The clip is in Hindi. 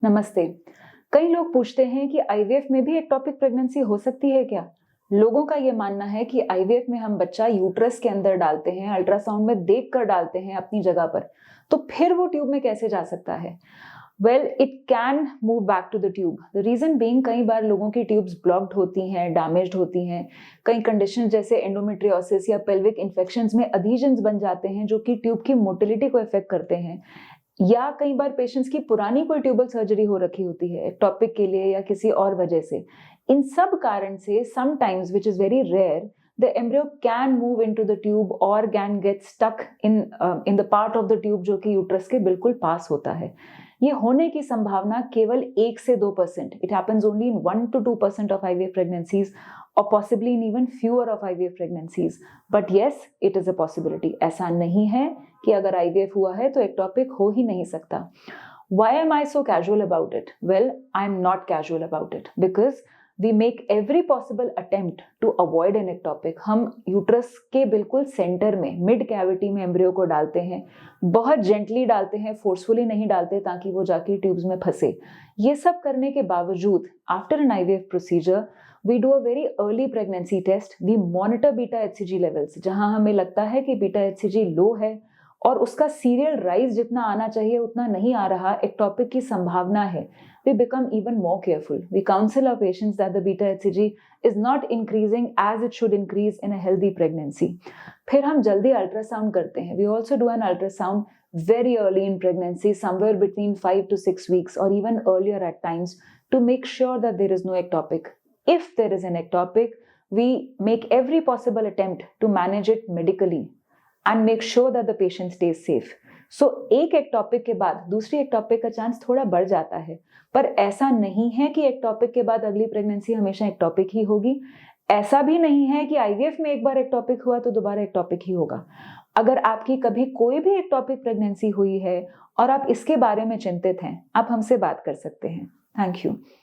नमस्ते। कई लोग पूछते हैं कि आईवीएफ में भी एक्टोपिक प्रेगनेंसी हो सकती है क्या? लोगों का ये मानना है कि आईवीएफ में हम बच्चा यूट्रस के अंदर डालते हैं, अल्ट्रासाउंड में देखकर डालते हैं अपनी जगह पर, तो फिर वो ट्यूब में कैसे जा सकता है? Well, it can move back to the tube. The reason being कई बार लोगों की ट्यूब्स ब्लॉक्ड होती हैं, डैमेज्ड होती हैं। कई कंडीशन जैसे एंडोमेट्रियोसिस या पेल्विक इन्फेक्शंस में अधीजन्स बन जाते हैं जो कि ट्यूब की मोटिलिटी को इफेक्ट करते हैं। या कई बार पेशेंट्स की पुरानी कोई ट्यूबल सर्जरी हो रखी होती है एक्टोपिक के लिए या किसी और वजह से। इन सब कारण से sometimes, which is very rare, the embryo can move into the tube और can get stuck in the part of the tube जो कि यूट्रस के बिल्कुल पास होता है। ये होने की संभावना केवल 1 से 2%। It happens only in 1 to 2% of IVF pregnancies or possibly in even fewer of IVF pregnancies. But yes, it is a possibility. ऐसा नहीं है कि अगर IVF हुआ है तो एक्टोपिक हो ही नहीं सकता। Why am I so casual about it? Well, I'm not casual about it because we make every possible attempt to avoid an ectopic. हम यूट्रस के बिल्कुल सेंटर में, मिड कैविटी में एम्ब्रियो को डालते हैं, बहुत जेंटली डालते हैं, फोर्सफुली नहीं डालते ताकि वो जाके ट्यूब्स में फंसे। ये सब करने के बावजूद after N IVF procedure we do a very early pregnancy test. We monitor beta HCG levels. जहां हमें लगता है कि beta HCG लो है और उसका सीरियल राइज जितना आना चाहिए उतना नहीं आ रहा, एक्टोपिक की संभावना है, we become even more careful. We counsel our patients that the beta HCG is not increasing as it should increase in a healthy pregnancy. फिर हम जल्दी अल्ट्रासाउंड करते हैं. We also do an ultrasound very early in pregnancy, somewhere between 5 to 6 weeks or even earlier at times, to make sure that there is no ectopic. If there is an ectopic, we make every possible attempt to manage it medically and make sure that the patient stays safe. So, एक एक्टोपिक के बाद दूसरी एक्टोपिक का चांस थोड़ा बढ़ जाता है, पर ऐसा नहीं है कि एक्टोपिक के बाद अगली प्रेगनेंसी हमेशा एक्टोपिक ही होगी। ऐसा भी नहीं है कि आईवीएफ में एक बार एक्टोपिक हुआ तो दोबारा एक्टोपिक ही होगा। अगर आपकी कभी कोई भी एक्टोपिक प्रेगनेंसी हुई है और आप इसके बारे में चिंतित हैं, आप हमसे बात कर सकते हैं। Thank you.